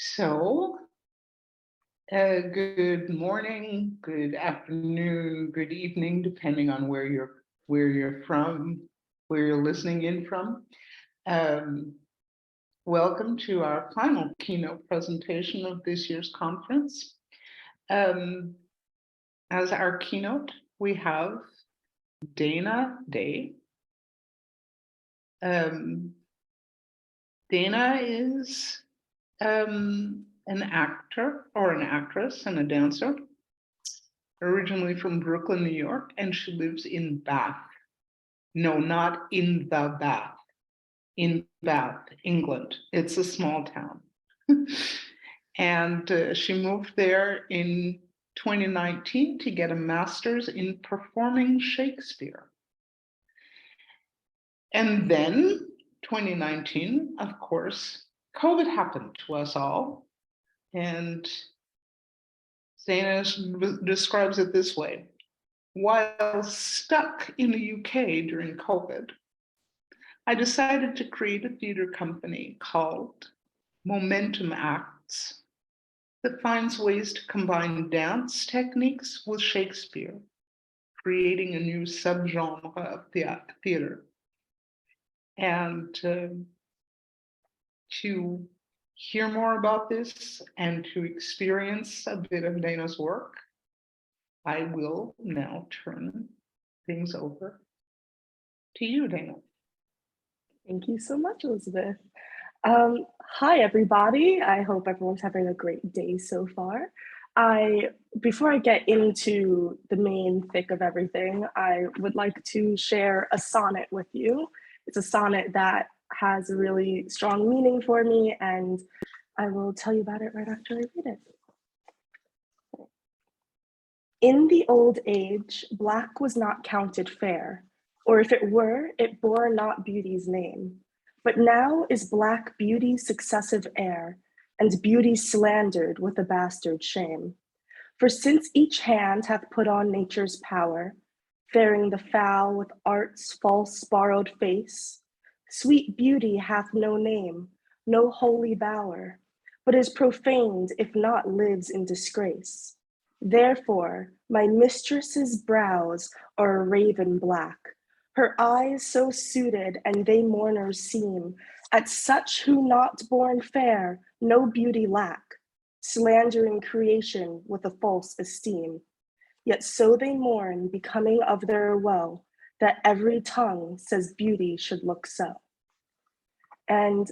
So, good morning, good afternoon, good evening, depending on where you're from, where you're listening in from. Welcome to our final keynote presentation of this year's conference. As our keynote, we have Dana Day. Dana is an actor or an actress and a dancer, originally from Brooklyn, New York, and she lives in Bath. No, not in the Bath, in Bath, England. It's a small town. And she moved there in 2019 to get a master's in performing Shakespeare. And then 2019, of course, COVID happened to us all. And Dana describes it this way: while stuck in the UK during COVID, I decided to create a theater company called Momentum Acts that finds ways to combine dance techniques with Shakespeare, creating a new subgenre of theater. And to hear more about this and to experience a bit of Dana's work, I will now turn things over to you, Dana. Thank you so much, Elisabeth. Hi, everybody. I hope everyone's having a great day so far. Before I get into the main thick of everything, I would like to share a sonnet with you. It's a sonnet that has a really strong meaning for me, and I will tell you about it right after I read it. In the old age, black was not counted fair, or if it were, it bore not beauty's name. But now is black beauty's successive heir, and beauty slandered with a bastard shame. For since each hand hath put on nature's power, faring the foul with art's false borrowed face, sweet beauty hath no name, no holy bower, but is profaned if not lives in disgrace. Therefore, my mistress's brows are a raven black, her eyes so suited and they mourners seem, at such who not born fair, no beauty lack, slandering creation with a false esteem. Yet so they mourn, becoming of their woe, that every tongue says beauty should look so. And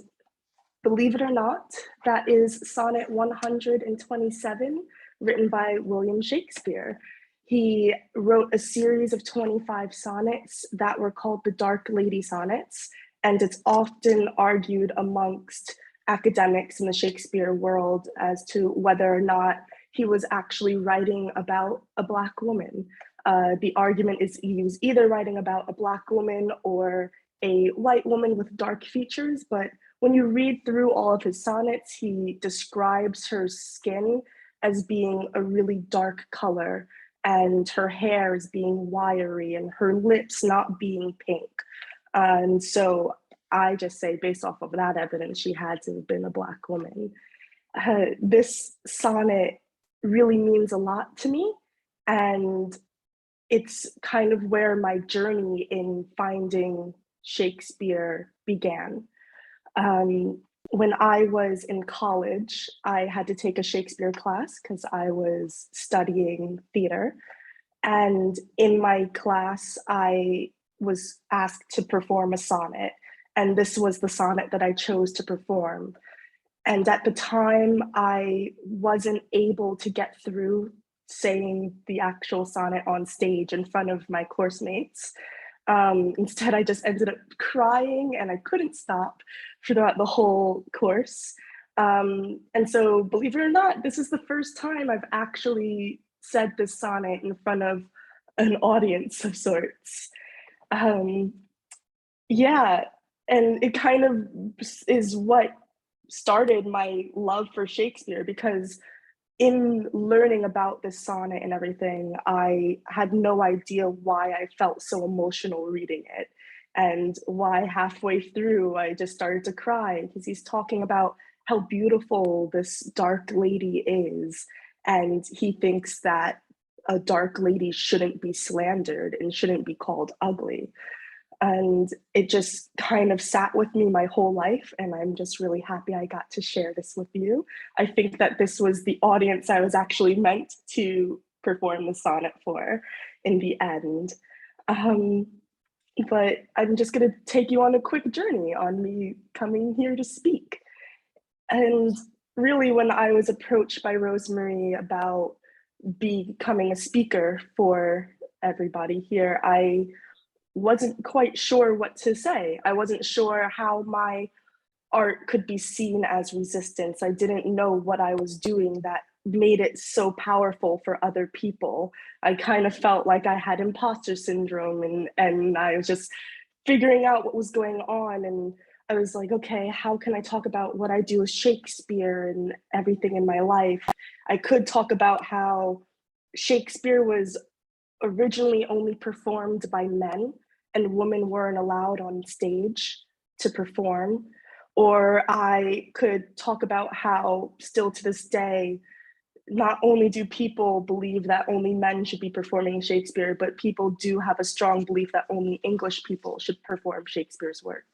believe it or not, that is sonnet 127, written by William Shakespeare. He wrote a series of 25 sonnets that were called the Dark Lady Sonnets, and it's often argued amongst academics in the Shakespeare world as to whether or not he was actually writing about a Black woman. The argument is he was either writing about a Black woman or a white woman with dark features, but when you read through all of his sonnets, he describes her skin as being a really dark color, and her hair as being wiry, and her lips not being pink. And so I just say, based off of that evidence, she had to have been a Black woman. This sonnet really means a lot to me, and it's kind of where my journey in finding Shakespeare began. When I was in college, I had to take a Shakespeare class because I was studying theater. And in my class, I was asked to perform a sonnet. And this was the sonnet that I chose to perform. And at the time, I wasn't able to get through saying the actual sonnet on stage in front of my course-mates. Instead, I just ended up crying and I couldn't stop throughout the whole course. And so, believe it or not, this is the first time I've actually said this sonnet in front of an audience of sorts. Yeah, and it kind of is what started my love for Shakespeare, because in learning about this sonnet and everything, I had no idea why I felt so emotional reading it, and why halfway through I just started to cry, because he's talking about how beautiful this dark lady is, and he thinks that a dark lady shouldn't be slandered and shouldn't be called ugly. And it just kind of sat with me my whole life, and I'm just really happy I got to share this with you. I think that this was the audience I was actually meant to perform the sonnet for in the end. But I'm just going to take you on a quick journey on me coming here to speak. And really, when I was approached by Rosemary about becoming a speaker for everybody here, I wasn't quite sure what to say. I wasn't sure how my art could be seen as resistance. I didn't know what I was doing that made it so powerful for other people. I kind of felt like I had imposter syndrome, and I was just figuring out what was going on. And I was like, okay, how can I talk about what I do with Shakespeare and everything in my life? I could talk about how Shakespeare was originally only performed by men and women weren't allowed on stage to perform. Or I could talk about how still to this day, not only do people believe that only men should be performing Shakespeare, but people do have a strong belief that only English people should perform Shakespeare's works.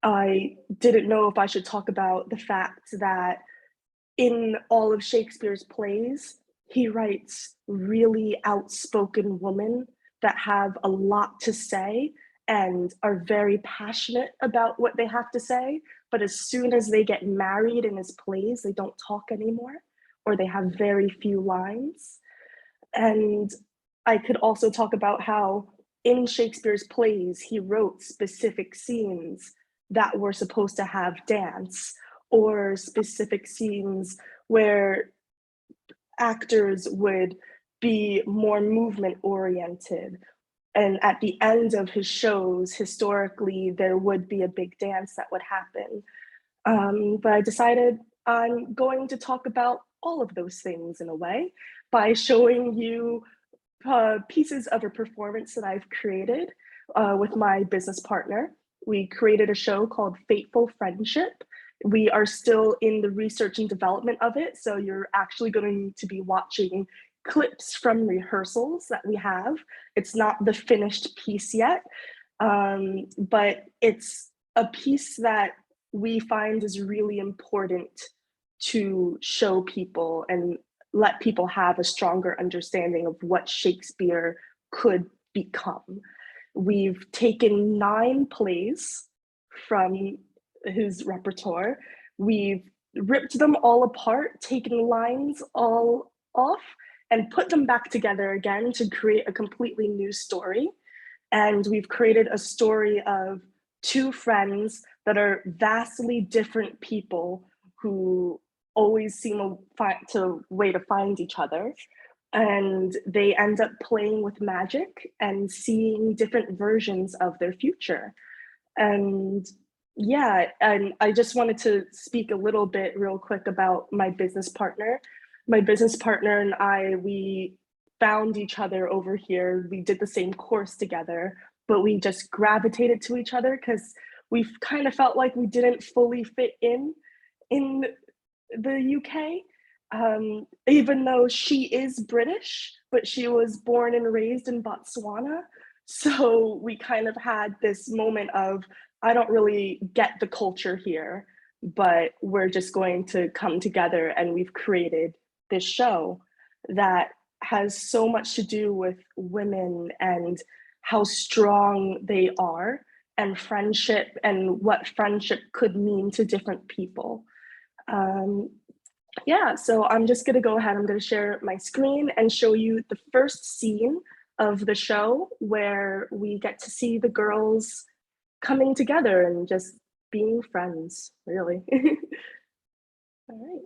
I didn't know if I should talk about the fact that in all of Shakespeare's plays, he writes really outspoken women that have a lot to say and are very passionate about what they have to say. But as soon as they get married in his plays, they don't talk anymore, or they have very few lines. And I could also talk about how in Shakespeare's plays, he wrote specific scenes that were supposed to have dance, or specific scenes where actors would be more movement oriented. And at the end of his shows, historically, there would be a big dance that would happen. But I decided I'm going to talk about all of those things in a way by showing you pieces of a performance that I've created with my business partner. We created a show called Fateful Friendship. We are still in the research and development of it, so you're actually going to be watching clips from rehearsals that we have. It's not the finished piece yet, but it's a piece that we find is really important to show people and let people have a stronger understanding of what Shakespeare could become. We've taken 9 plays from his repertoire. We've ripped them all apart, taken lines all off, and put them back together again to create a completely new story. And we've created a story of 2 friends that are vastly different people who always seem to way to find each other. And they end up playing with magic and seeing different versions of their future. And yeah, and I just wanted to speak a little bit real quick about my business partner. My business partner and I, we found each other over here. We did the same course together, but we just gravitated to each other because we kind of felt like we didn't fully fit in the UK. Even though she is British, but she was born and raised in Botswana. So we kind of had this moment of, I don't really get the culture here, but we're just going to come together, and we've created this show that has so much to do with women and how strong they are, and friendship, and what friendship could mean to different people. Yeah, so I'm just gonna go ahead, I'm gonna share my screen and show you the first scene of the show where we get to see the girls coming together and just being friends, really. All right.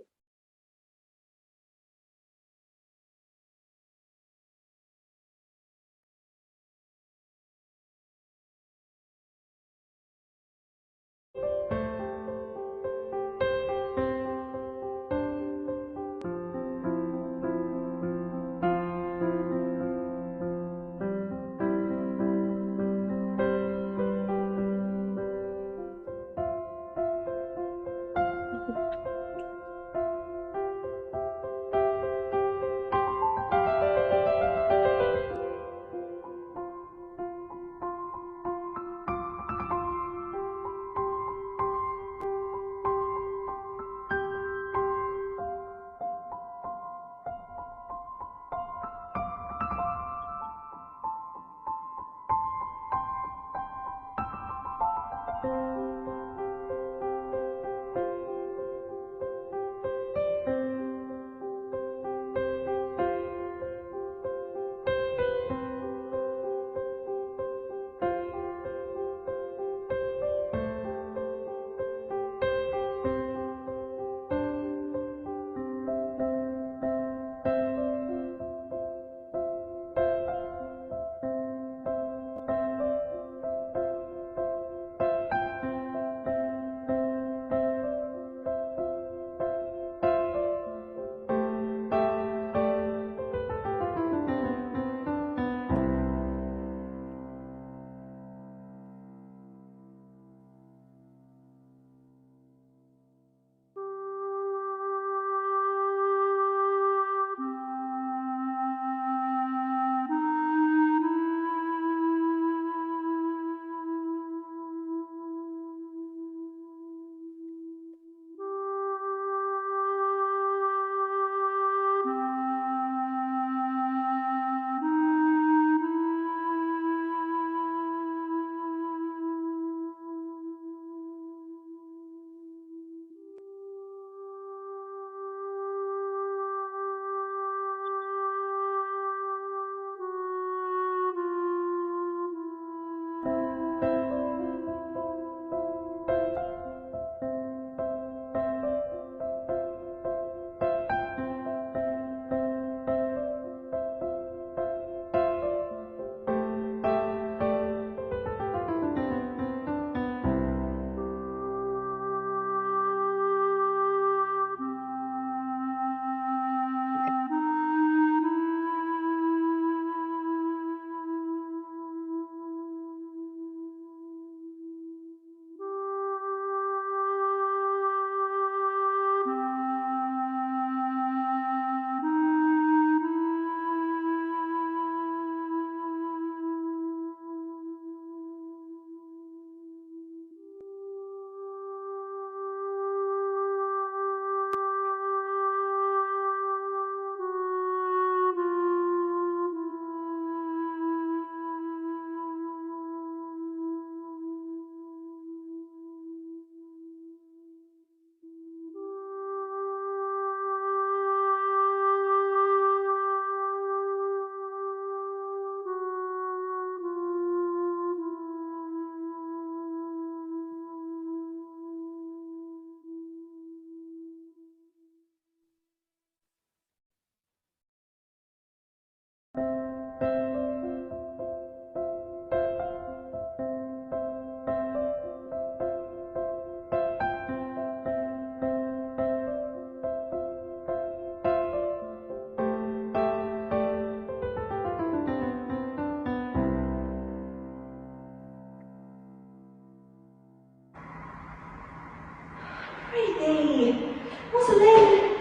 Really? Rosalind,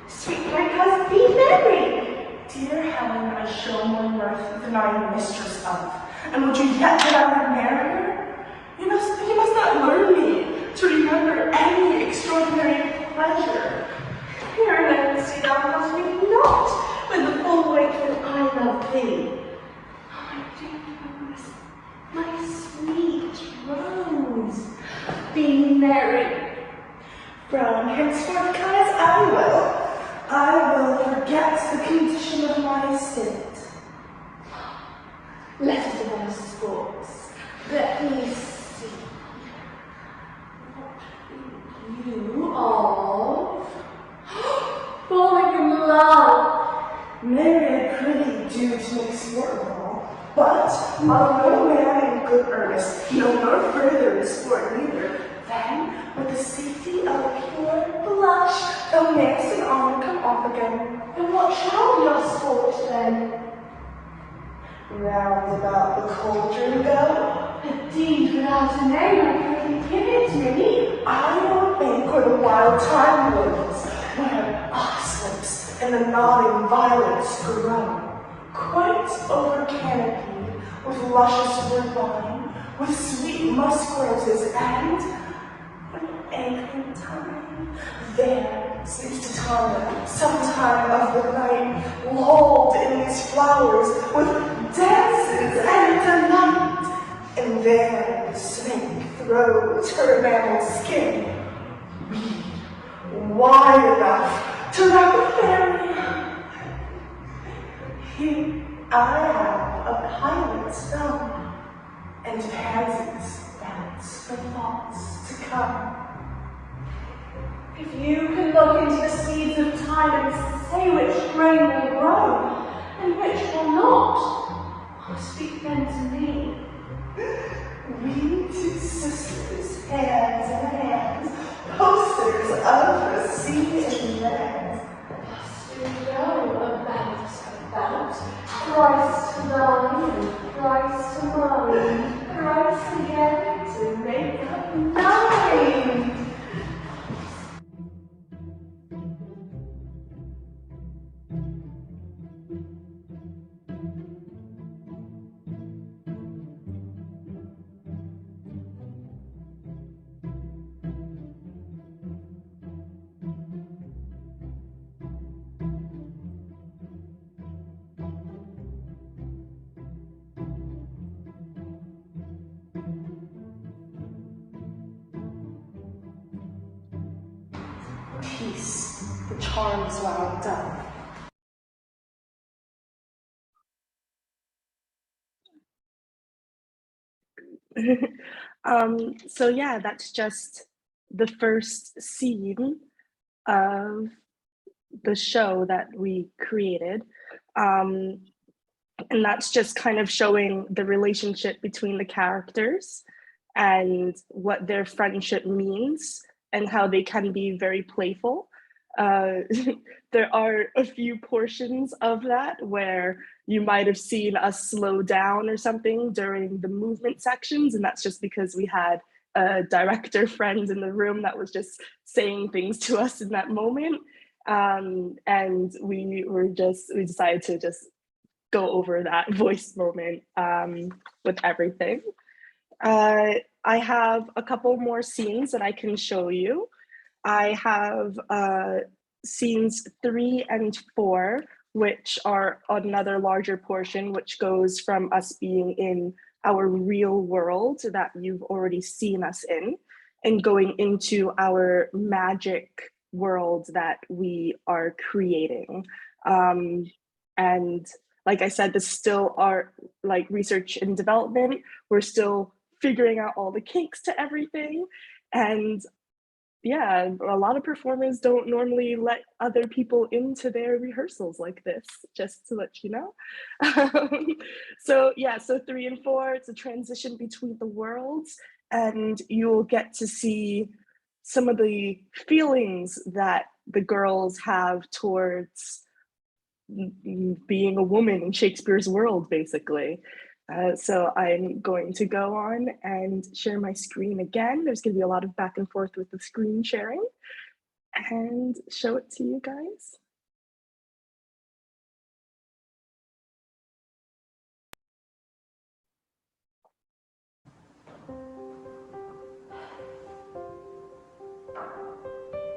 sweet my cousin be Mary. Dear Helen, I show more worth than I am mistress of. And would you yet that I would marry her? You must not learn me to remember any extraordinary pleasure. Here then, see thou must me not, when the full weight that I love thee. My dear Rose, my sweet Rose, be merry. From henceforth, guys, I will forget the condition of my state. Let us about sports. Let me see. What think you of falling in love? Marry a pretty dude to make sport of all, but I'll no man in good earnest, no nor further in sport neither. Then, with the safety of a pure blush, thou mayst in honor come off again. And what shall your sport then? Round about the cauldron go. Indeed, without a name, I couldn't give it to me. I know a bank where the wild thyme blows, where oxlips and the nodding violets grow, quite over canopied with luscious woodbine, with sweet musk roses and angling time. There sleeps Titania, sometime of the night, lulled in these flowers with dances and delight. And there snake throws her enameled skin. Weed wide enough to wrap a fairy. Here I have a pilot's thumb, and pansies dance for thoughts to come. If you can look into the seeds of time and say which grain will grow and which will not, speak then to me. We two sisters, hands in hands, posters of the sea and land. Must we go about, Christ to thine and Christ to mine, Christ together to make up nine. Peace, the charms wound up. So yeah, that's just the first scene of the show that we created. And that's just kind of showing the relationship between the characters and what their friendship means and how they can be very playful. There are a few portions of that where you might have seen us slow down or something during the movement sections, and that's just because we had a director friend in the room that was just saying things to us in that moment. And we decided to just go over that voice moment with everything. I have a couple more scenes that I can show you. I have scenes 3 and 4, which are another larger portion, which goes from us being in our real world that you've already seen us in, and going into our magic world that we are creating. And like I said, this still are like research and development. We're still figuring out all the kinks to everything. And yeah, a lot of performers don't normally let other people into their rehearsals like this, just to let you know. So yeah, so 3 and 4, it's a transition between the worlds, and you'll get to see some of the feelings that the girls have towards being a woman in Shakespeare's world, basically. So I'm going to go on and share my screen again. There's going to be a lot of back and forth with the screen sharing, and show it to you guys.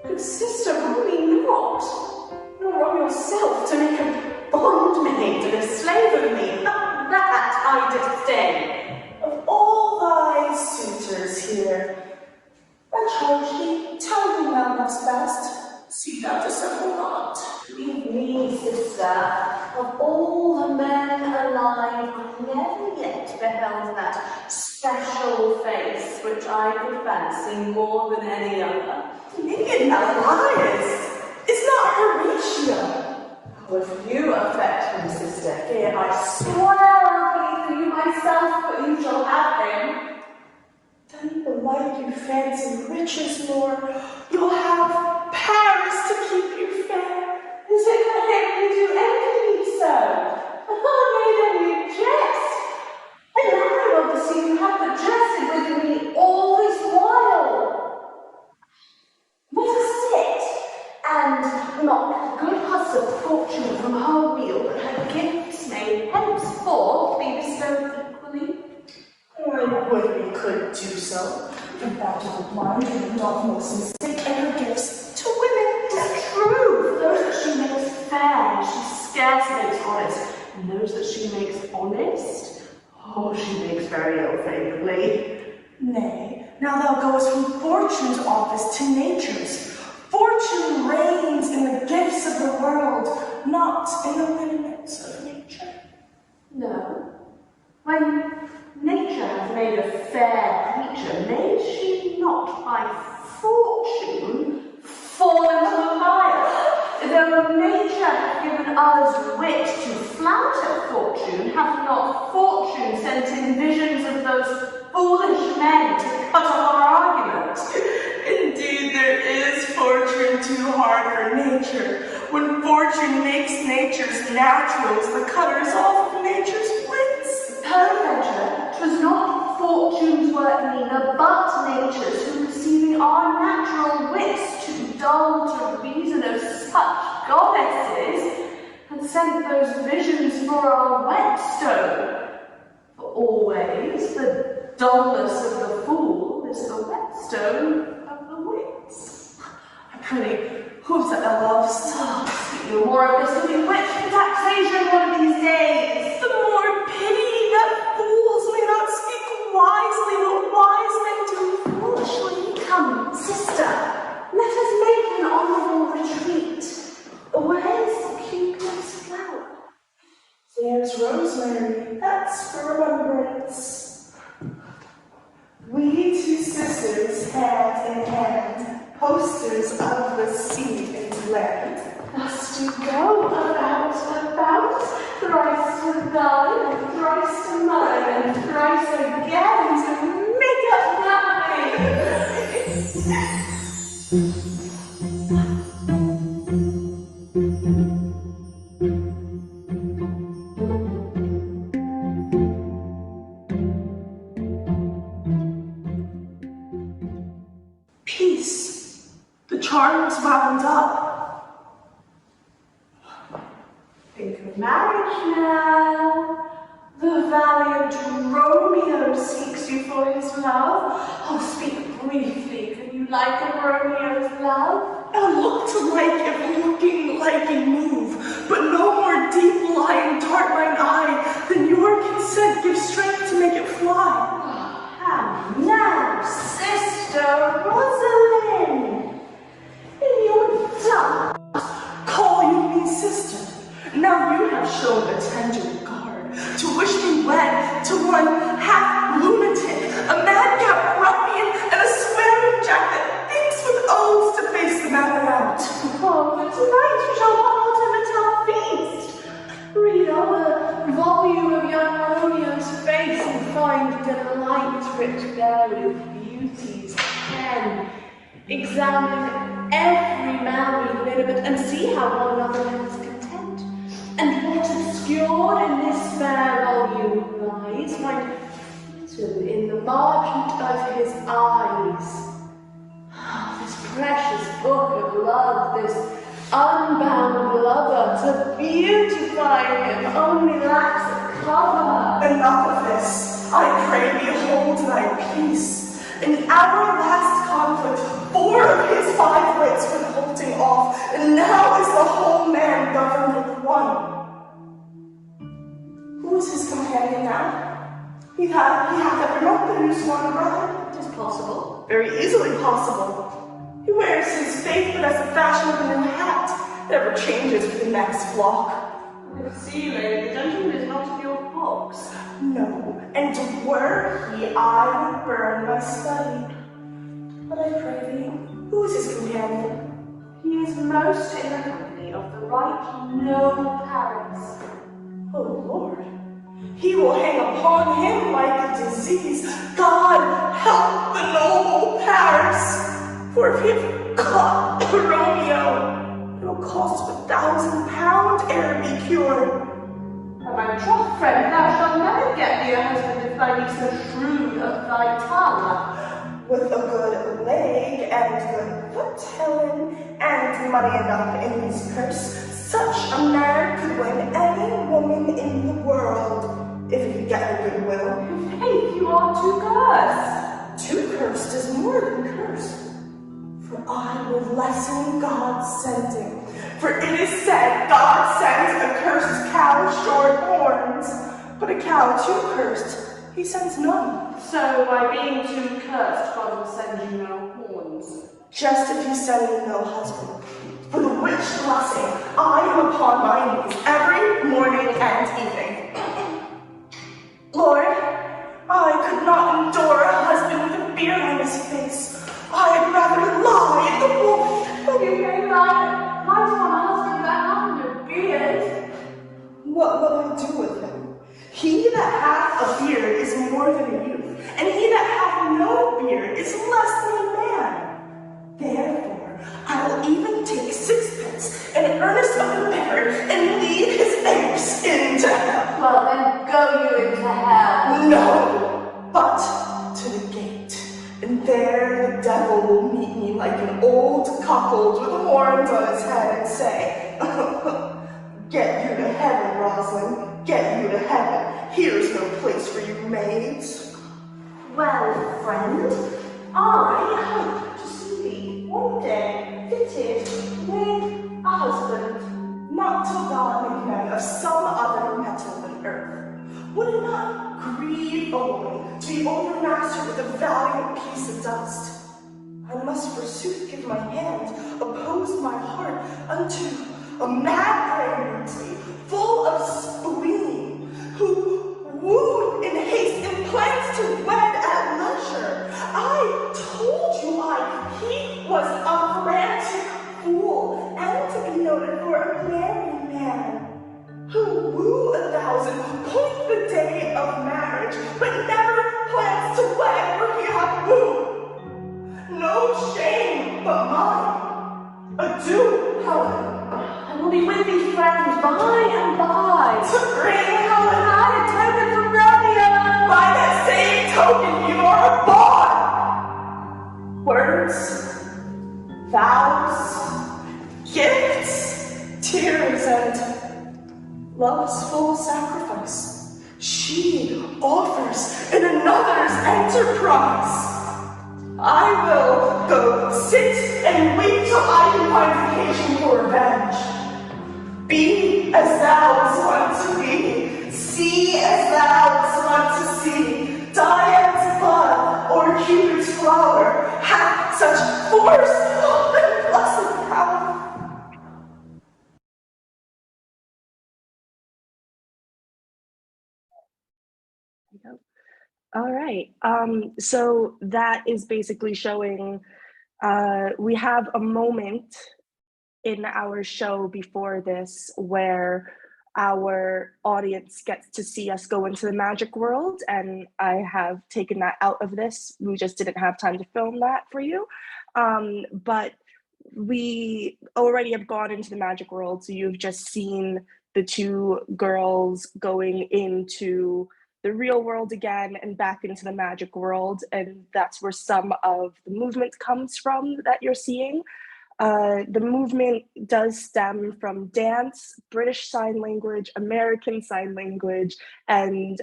Good sister, wrong me not, nor wrong yourself to make a bondmaid and a slave of me. That I disdain. Of all thy suitors here, I charge thee, tell whom thou lovest best, see thou dissemble not. Believe me, sister, of all the men alive, I never yet beheld that special face which I could fancy more than any other. Minion, thou liest. Is not Horatio? If you affect him, sister, here I swear I'll plead for you myself, but you shall have him. Then belike you fancy riches more, you'll have Paris to keep you fair. Is it for him you do envy me so? Oh, nay, then you jest. And I want to see you have the jested with me all this while. Let us sit, and not good hussar fortune from her wheel, but her gifts may henceforth be bestowed equally. I would we could do so, but thou don't mind and not most mistake and her gifts to women. True, those that she makes fair, she scarce makes honest, and those that she makes honest, oh, she makes very ill-favoredly. Now thou goest from Fortune's office to Nature's. Fortune reigns in the gifts of the world, not in the lineaments of nature. No. When nature hath made a fair creature, may she not by fortune fall into the mire? Though nature hath given us wit to flatter fortune, hath not fortune sent in visions of those foolish men to cut off our argument? Indeed, there is fortune too hard for nature. When fortune makes nature's naturals the cutters off of nature's wits. Peradventure, 'twas not fortune's work neither, but nature's, who perceiving our natural wits too dull to reason of such goddesses, had sent those visions for our whetstone. For always the dullness of the fool is the whetstone of the wits. I prithee, who's that thou lovest? Speak no more of this, will be whipped for taxation one of these days. The more pity that fools may not speak wisely, but wise men do foolishly. Come, sister, let us make an honorable retreat. Where's Cupid's flower? There's rosemary, that's for remembrance. We two sisters, hand in hand, posters of the sea and land. Thus do go about, thrice to thine, and thrice to mine, and thrice again to make up mine. Peace, the charm's wound up. Think of marriage now. The valiant Romeo seeks you for his love. Oh, speak briefly. Can you like a Romeo's love? I look to like if looking like a move, but no more deep lying dart mine eye than your consent gives strength to make it fly. How now, sister Rosalind? In your dump. Call you me sister. Now you have shown a tender regard to wish me wed to one half lunatic, a madcap ruffian, and a swearing jack that thinks with oaths to face the matter out. Oh, but tonight you shall not hold him at our feast. Read on the volume of young Romeo's face and find delight writ there with beauty's pen. Examine every married lineament and see how one another is content. And what obscured in this fair volume lies, find written in the margent of his eyes. Oh, this precious book of love, this unbound lover, to beautify him only lacks a cover. Enough of this. I pray thee hold thy peace. In our last conflict, 4 of his 5 wits were halting off, and now is the whole man governed with 1. Who is his companion now? He hath ever not been his one brother. It is possible. Very easily possible. He wears his faith but as the fashion of a new hat, that ever changes with the next flock. I see, lady, the gentleman is not of your box. No, and were he, I would burn my study. But I pray thee, who is his companion? He is most in the company of the right noble Paris. Oh Lord, he will hang upon him like a disease. God help the noble Paris! For if he have caught Romeo, it will cost £1,000 ere be cured. And my troth, friend, thou shalt never get thee a husband if thou be so shrewd of thy tongue. With a good leg and good foot, Helen, and money enough in his purse, such a man could win any woman in the world, if he could get her goodwill. Faith, you are too cursed. Too cursed is more than cursed. For I will lessen God's sending. For it is said, God sends a cursed cow short horns, but a cow too cursed, He sends none. So by being too cursed, God will send you no horns. Just if you send me no husband. For the which blessing, I am upon my knees every morning and evening. Lord, I could not endure a husband with a beard on his face. I'd rather lie in the wood. You may lie on a husband that hath no beard. What will I do with him? He that hath a beard is more than a youth, and he that hath no beard is less than a man. Therefore, I will even take sixpence in earnest of the beggar and lead his apes into hell. Well, then go you into hell. No, but to the gate, and there the devil will meet me like an old cuckold with horns on his head and say, get you to heaven, Rosalind, get you to heaven. Here's no place for you maids. Well, friend, I hope to see thee one day fitted with a husband. Not till God make men of some other metal than earth. Would it not grieve a woman to be overmastered with a valiant piece of dust? I must forsooth give my hand, oppose my heart unto a mad pregnancy, full of spleen, who wooed in haste and plans to wed at leisure. I told you he was a frantic fool, and to be noted for a merry man, who woo 1,000, point the day of marriage, but never plans to wed where he hath wooed. No shame but mine. Adieu, Helen. I will be with thee, friend, by and by. To bring Helen I a token from Romeo. by that same token you are a bond. Words, vows, gifts, tears, and love's full sacrifice. She offers in another's enterprise. I will go sit and wait till I can find occasion for revenge. Be as thou wast wont to be, see as thou wast wont to see. Dian's bud or Cupid's flower hath such force and blessed power. All right. So that is basically showing we have a moment in our show before this where our audience gets to see us go into the magic world, and I have taken that out of this. We just didn't have time to film that for you. But we already have gone into the magic world, so you've just seen the two girls going into the real world again and back into the magic world, and that's where some of the movement comes from that you're seeing. The movement does stem from dance, British Sign Language, American Sign Language, and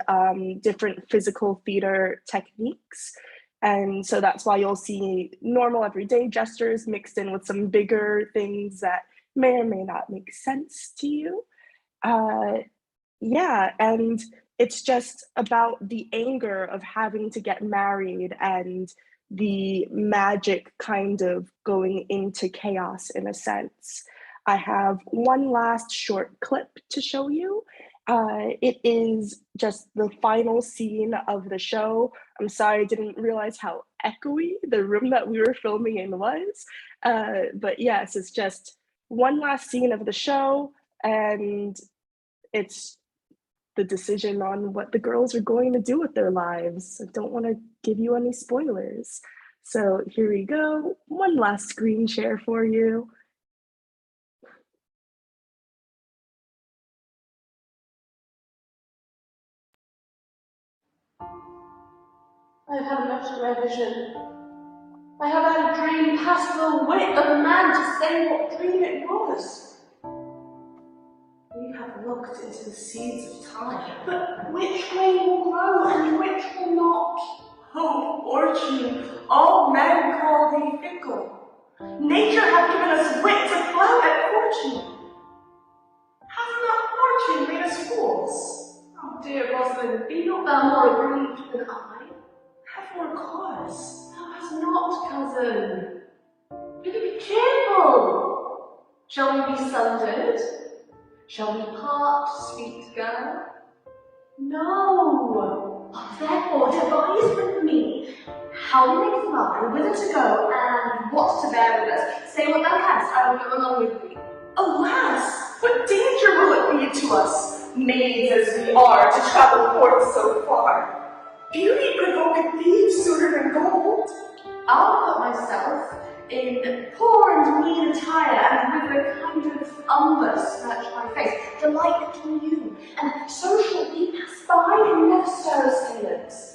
different physical theater techniques. And so that's why you'll see normal everyday gestures mixed in with some bigger things that may or may not make sense to you. Yeah, and it's just about the anger of having to get married and the magic kind of going into chaos in a sense. I have one last short clip to show you. It is just the final scene of the show. I'm sorry, I didn't realize how echoey the room that we were filming in was. But yes, it's just one last scene of the show, and it's the decision on what the girls are going to do with their lives. I don't want to give you any spoilers. So here we go. One last screen share for you. I have had enough of my vision. I have had a dream past the wit of a man to say what dream it was. We have looked into the seeds of time, but which grain will grow and which will not? Oh, fortune, all men call thee fickle. Nature hath given us wit to flout at fortune. Hath not fortune made us fools? Oh, dear Rosalind, be not thou more aggrieved than I. Have more cause. Thou hast not, cousin. Really be careful. Shall we be sundered? Shall we part, sweet girl? No. Therefore, devise with me how we make mine, whither to go, and what to bear with us. Say what thou canst, I will go along with thee. Alas, what danger will it be to us, maids as we are, to travel forth so far? Beauty provoketh thieves sooner than gold. I'll put myself in poor and mean attire, and with a kind of umber smirch my face, the like between you, and so shall we pass by and never stir a sailors.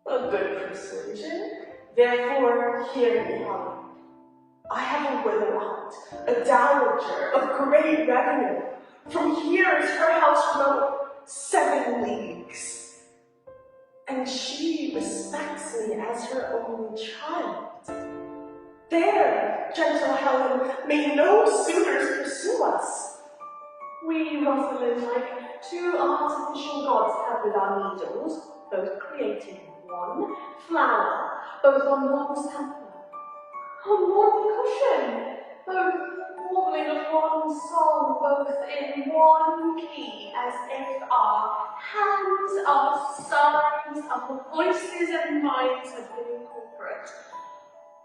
A good persuasion. Therefore, hear me, Helen. I have a widow aunt, a dowager of great revenue. From here is her house remote 7 leagues. And she respects me as her only child. There, gentle Helen, may no suitors pursue us. We, Rosalind, like two artificial gods, have with our needles, both created one flower, both on one sampler, on one cushion, both warbling of one song, both in one key, as if our hands, our sighs, our voices and minds had been incorporate.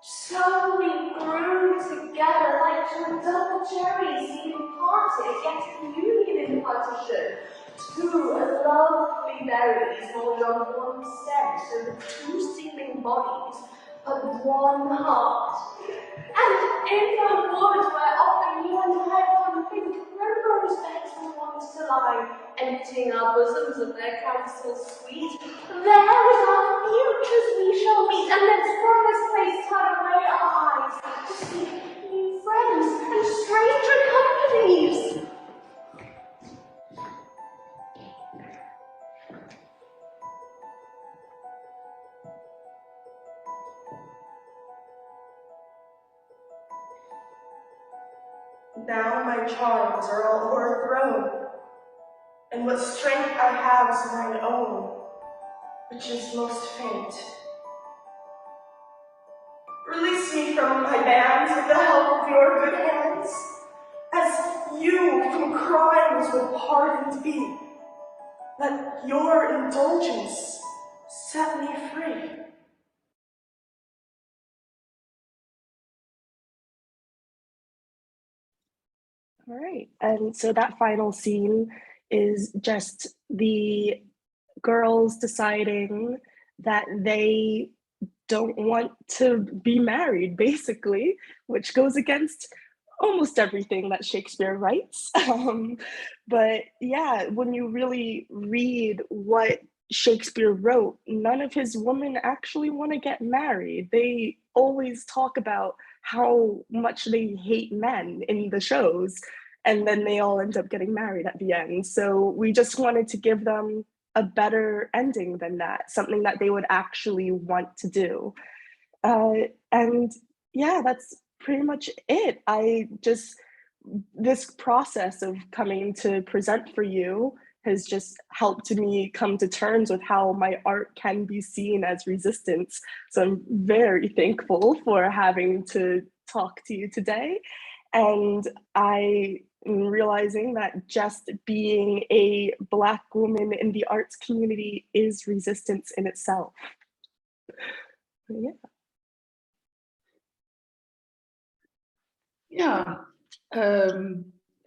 So we grew together like two double cherries, even parted, yet in union in partition. Two lovely berries molded on one stem, so the two seeming bodies, but one heart. And in the wood where often you and I one think rose beds we wanted to lie, emptying our bosoms of their counsel sweet, there is our futures we shall meet, and then from this place turn away our eyes to seek new friends and stranger companies. Now my charms are all o'erthrown, and what strength I have is mine own, which is most faint. Release me from my bands with the help of your good hands, as you from crimes will pardoned be. Let your indulgence set me free. All right, and so that final scene is just the girls deciding that they don't want to be married, basically, which goes against almost everything that Shakespeare writes. But yeah, when you really read what Shakespeare wrote, none of his women actually want to get married. They always talk about how much they hate men in the shows, and then they all end up getting married at the end. So we just wanted to give them a better ending than that, something that they would actually want to do. And yeah, that's pretty much it. This process of coming to present for you has just helped me come to terms with how my art can be seen as resistance. So I'm very thankful for having to talk to you today. And I am realizing that just being a Black woman in the arts community is resistance in itself. Yeah. Yeah.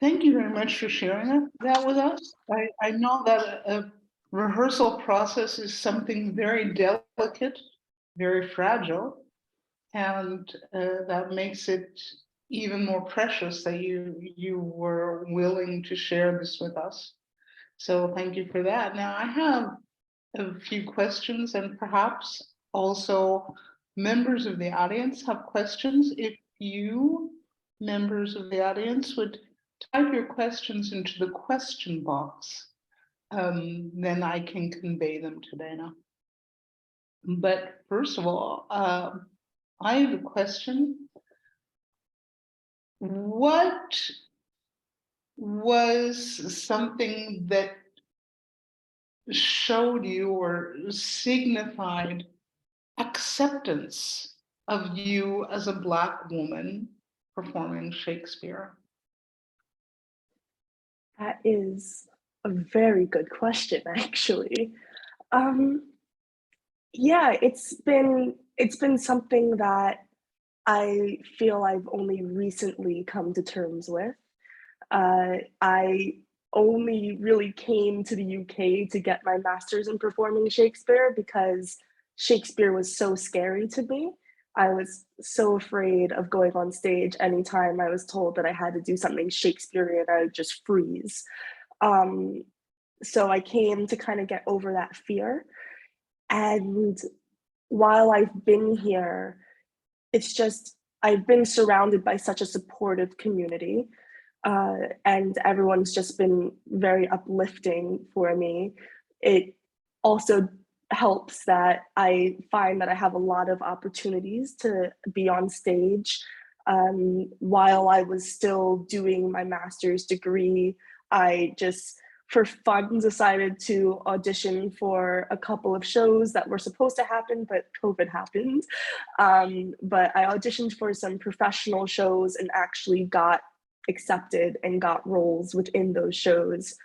Thank you very much for sharing that with us. I know that a rehearsal process is something very delicate, very fragile, and that makes it even more precious that you were willing to share this with us. So thank you for that. Now I have a few questions, and perhaps also members of the audience have questions. If you members of the audience would type your questions into the question box, then I can convey them to Dana. But first of all, I have a question. What was something that showed you or signified acceptance of you as a Black woman performing Shakespeare? That is a very good question, actually. Yeah, it's been something that I feel I've only recently come to terms with. I only really came to the UK to get my master's in performing Shakespeare because Shakespeare was so scary to me. I was so afraid of going on stage anytime I was told that I had to do something Shakespearean, I would just freeze. Um, so I came to kind of get over that fear. And while I've been here, it's just, I've been surrounded by such a supportive community, and everyone's just been very uplifting for me. It also helps that I find that I have a lot of opportunities to be on stage. While I was still doing my master's degree, I just, for fun, decided to audition for a couple of shows that were supposed to happen, but COVID happened. But I auditioned for some professional shows and actually got accepted and got roles within those shows.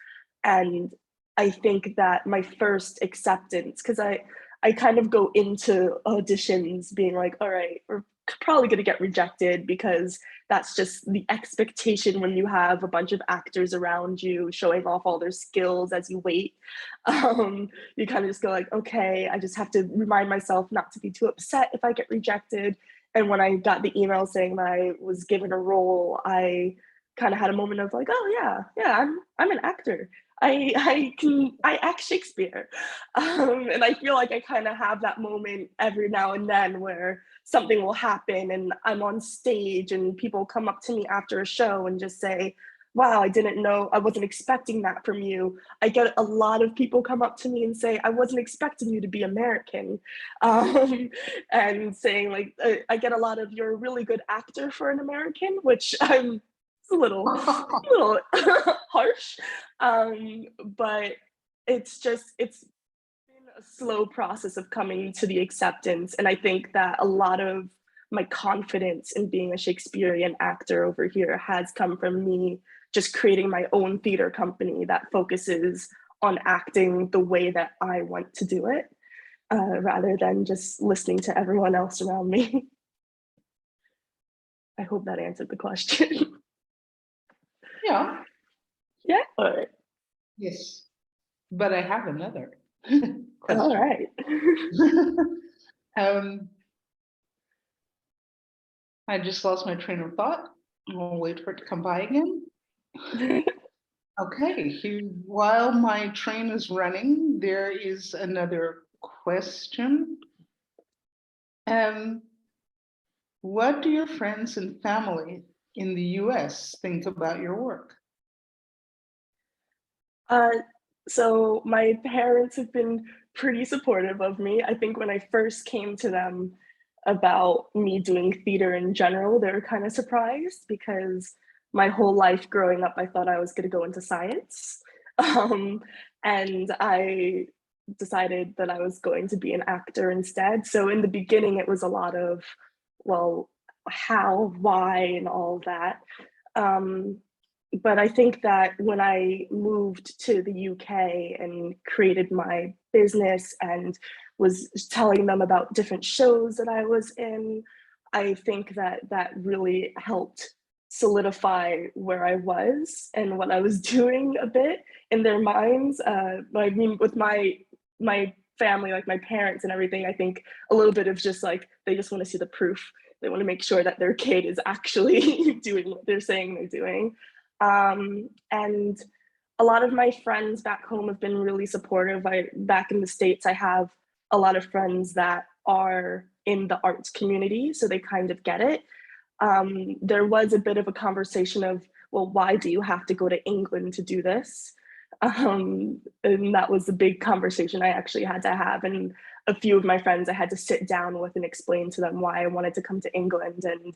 And I think that my first acceptance, because I kind of go into auditions being like, all right, we're probably going to get rejected because that's just the expectation when you have a bunch of actors around you showing off all their skills as you wait. You kind of just go like, okay, I just have to remind myself not to be too upset if I get rejected. And when I got the email saying that I was given a role, I kind of had a moment of like, oh yeah, I'm an actor. I act Shakespeare. And I feel like I kind of have that moment every now and then where something will happen and I'm on stage and people come up to me after a show and just say, wow, I didn't know, I wasn't expecting that from you. I get a lot of people come up to me and say, I wasn't expecting you to be American. And saying like, I get a lot of, you're a really good actor for an American, which I'm, it's a little harsh. But it's been a slow process of coming to the acceptance. And I think that a lot of my confidence in being a Shakespearean actor over here has come from me just creating my own theater company that focuses on acting the way that I want to do it, rather than just listening to everyone else around me. I hope that answered the question. Yeah. Yeah, all right. Yes. But I have another question. All right. I just lost my train of thought. I'll wait for it to come by again. Okay, while my train is running, there is another question. What do your friends and family in the US think about your work? So my parents have been pretty supportive of me. I think when I first came to them about me doing theater in general, they were kind of surprised because my whole life growing up, I thought I was going to go into science. And I decided that I was going to be an actor instead. So in the beginning, it was a lot of, well, how, why, and all that. But I think that when I moved to the UK and created my business and was telling them about different shows that I was in, I think that that really helped solidify where I was and what I was doing a bit in their minds. I mean, with my family, like my parents and everything, I think a little bit of just like, they just want to see the proof. They want to make sure that their kid is actually doing what they're saying they're doing. And a lot of my friends back home have been really supportive. Back in the States, I have a lot of friends that are in the arts community, so they kind of get it. There was a bit of a conversation of, well, why do you have to go to England to do this? And that was a big conversation I actually had to have. And a few of my friends I had to sit down with and explain to them why I wanted to come to England. And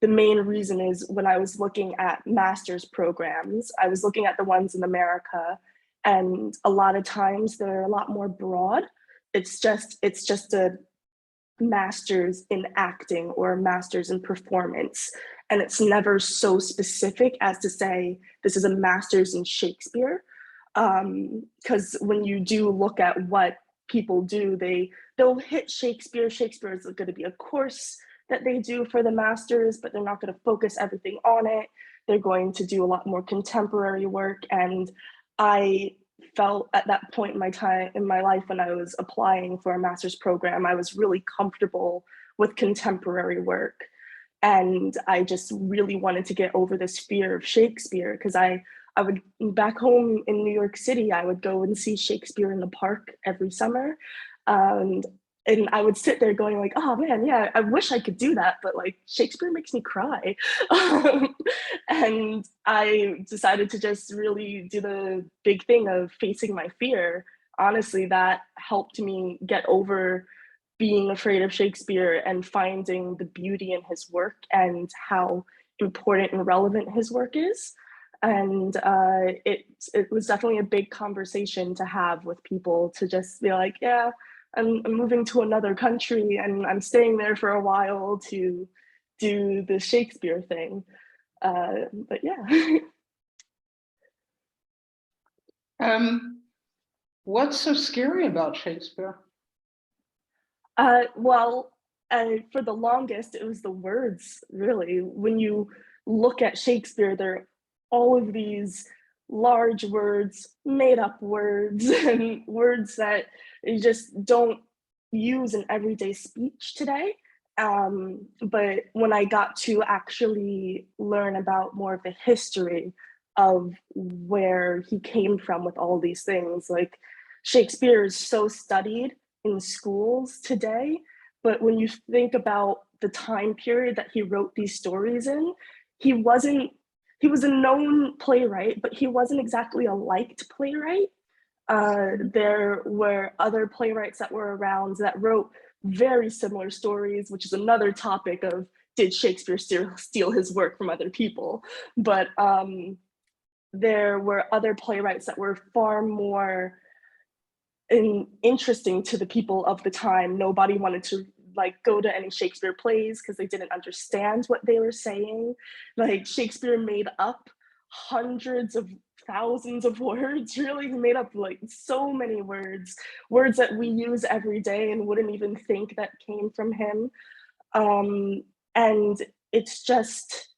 the main reason is when I was looking at master's programs, I was looking at the ones in America, And a lot of times they're a lot more broad. It's just a master's in acting or a master's in performance. And it's never so specific as to say, this is a master's in Shakespeare. Because when you do look at what people do, they'll hit Shakespeare. Shakespeare is going to be a course that they do for the masters, but they're not going to focus everything on it. They're going to do a lot more contemporary work. And I felt at that point in my life when I was applying for a master's program, I was really comfortable with contemporary work. And I just really wanted to get over this fear of Shakespeare, because I would, back home in New York City, I would go and see Shakespeare in the park every summer. And I would sit there going like, oh man, yeah, I wish I could do that, but like Shakespeare makes me cry. And I decided to just really do the big thing of facing my fear. Honestly, that helped me get over being afraid of Shakespeare and finding the beauty in his work and how important and relevant his work is. And it was definitely a big conversation to have with people, to just be like, yeah, I'm moving to another country and I'm staying there for a while to do the Shakespeare thing. But yeah. What's so scary about Shakespeare? Well, for the longest, it was the words, really. When you look at Shakespeare, there are all of these large words, made up words, and words that you just don't use in everyday speech today. But when I got to actually learn about more of the history of where he came from with all these things, like Shakespeare is so studied in schools today, but when you think about the time period that he wrote these stories in, he was a known playwright, but he wasn't exactly a liked playwright. There were other playwrights that were around that wrote very similar stories, which is another topic of, did Shakespeare steal his work from other people? But there were other playwrights that were far more interesting to the people of the time. Nobody wanted to like go to any Shakespeare plays because they didn't understand what they were saying. Like Shakespeare made up hundreds of thousands of words. Really, he made up like so many words that we use every day and wouldn't even think that came from him. And it's just,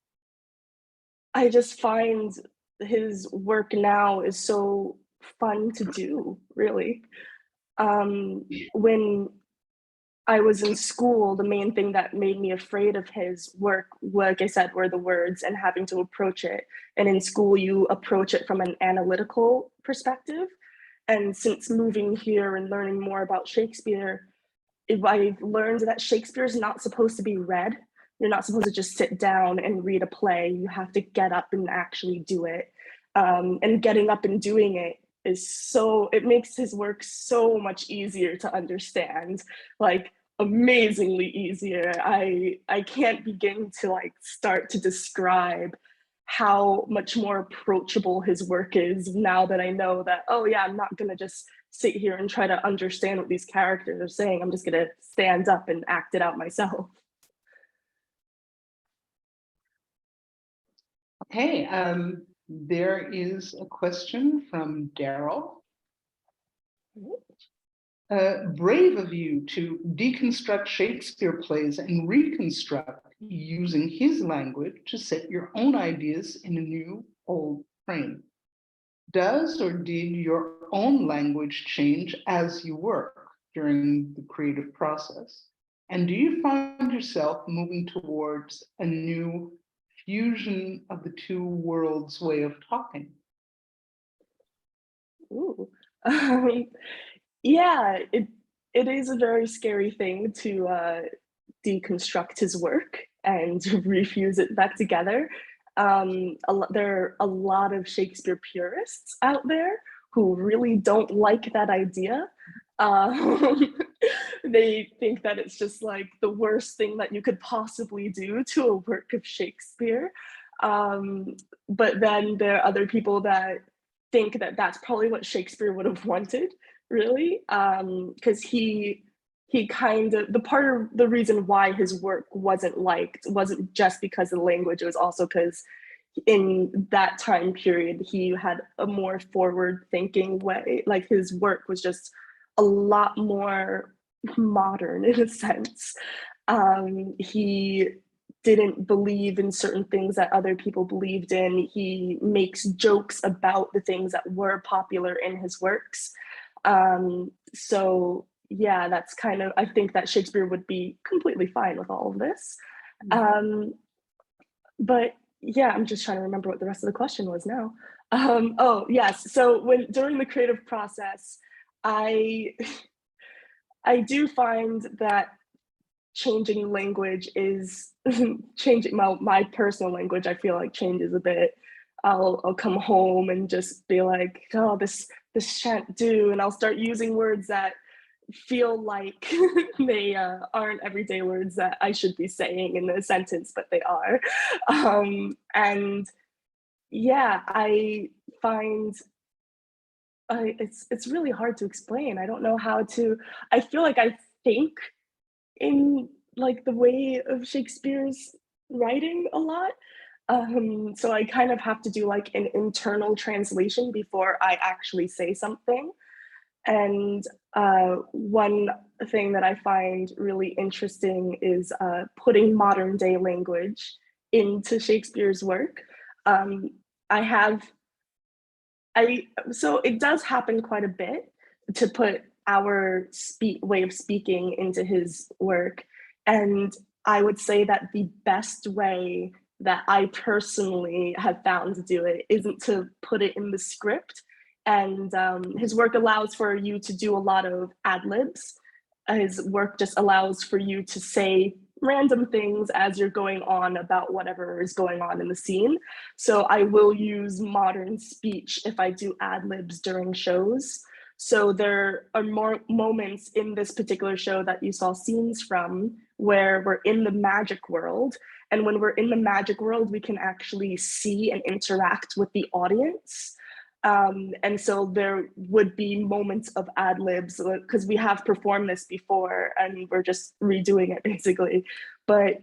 I just find his work now is so fun to do, really. When I was in school, the main thing that made me afraid of his work, like I said, were the words and having to approach it. And in school, you approach it from an analytical perspective. And since moving here and learning more about Shakespeare, I've learned that Shakespeare is not supposed to be read. You're not supposed to just sit down and read a play. You have to get up and actually do it. And getting up and doing it it makes his work so much easier to understand, like amazingly easier. I can't begin to like start to describe how much more approachable his work is now that I know that, oh yeah, I'm not gonna just sit here and try to understand what these characters are saying. I'm just gonna stand up and act it out myself. Okay, there is a question from Daryl. Brave of you to deconstruct Shakespeare plays and reconstruct using his language to set your own ideas in a new, old frame. Does or did your own language change as you work during the creative process? And do you find yourself moving towards a new fusion of the two worlds way of talking? Ooh. Yeah, it is a very scary thing to deconstruct his work and refuse it back together. There are a lot of Shakespeare purists out there who really don't like that idea. They think that it's just like the worst thing that you could possibly do to a work of Shakespeare. But then there are other people that think that that's probably what Shakespeare would have wanted, really, because he kind of, the reason why his work wasn't liked wasn't just because of the language, it was also because in that time period he had a more forward thinking way. Like his work was just a lot more modern in a sense. He didn't believe in certain things that other people believed in. He makes jokes about the things that were popular in his works. So yeah, that's kind of, I think that Shakespeare would be completely fine with all of this. But yeah, I'm just trying to remember what the rest of the question was now. Oh yes, so during the creative process, I do find that changing language is changing my personal language. I feel like changes a bit. I'll come home and just be like, oh, this shan't do, and I'll start using words that feel like they aren't everyday words that I should be saying in a sentence, but they are. And yeah, I find it's really hard to explain. I don't know how to. I feel like I think in like the way of Shakespeare's writing a lot. So I kind of have to do like an internal translation before I actually say something. And one thing that I find really interesting is putting modern day language into Shakespeare's work. So it does happen quite a bit to put our way of speaking into his work. And I would say that the best way that I personally have found to do it isn't to put it in the script. And his work allows for you to do a lot of ad libs. His work just allows for you to say random things as you're going on about whatever is going on in the scene. So I will use modern speech if I do ad libs during shows. So there are more moments in this particular show that you saw scenes from where we're in the magic world. And when we're in the magic world, we can actually see and interact with the audience. And so there would be moments of ad libs because we have performed this before and we're just redoing it basically, but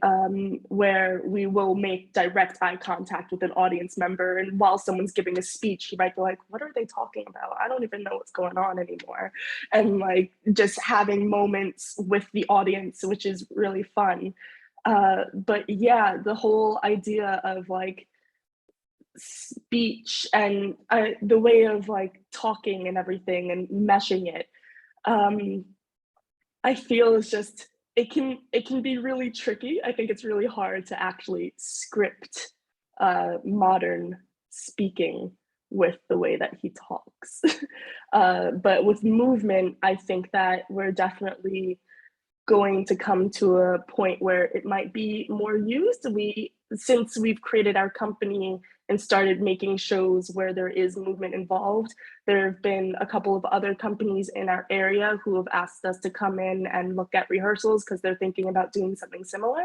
where we will make direct eye contact with an audience member. And while someone's giving a speech, you might be like, what are they talking about? I don't even know what's going on anymore. And like just having moments with the audience, which is really fun. But yeah, the whole idea of like, speech and the way of like talking and everything and meshing it, I feel is just it can be really tricky. I think it's really hard to actually script modern speaking with the way that he talks. But with movement, I think that we're definitely going to come to a point where it might be more used. Since we've created our company and started making shows where there is movement involved, there have been a couple of other companies in our area who have asked us to come in and look at rehearsals because they're thinking about doing something similar.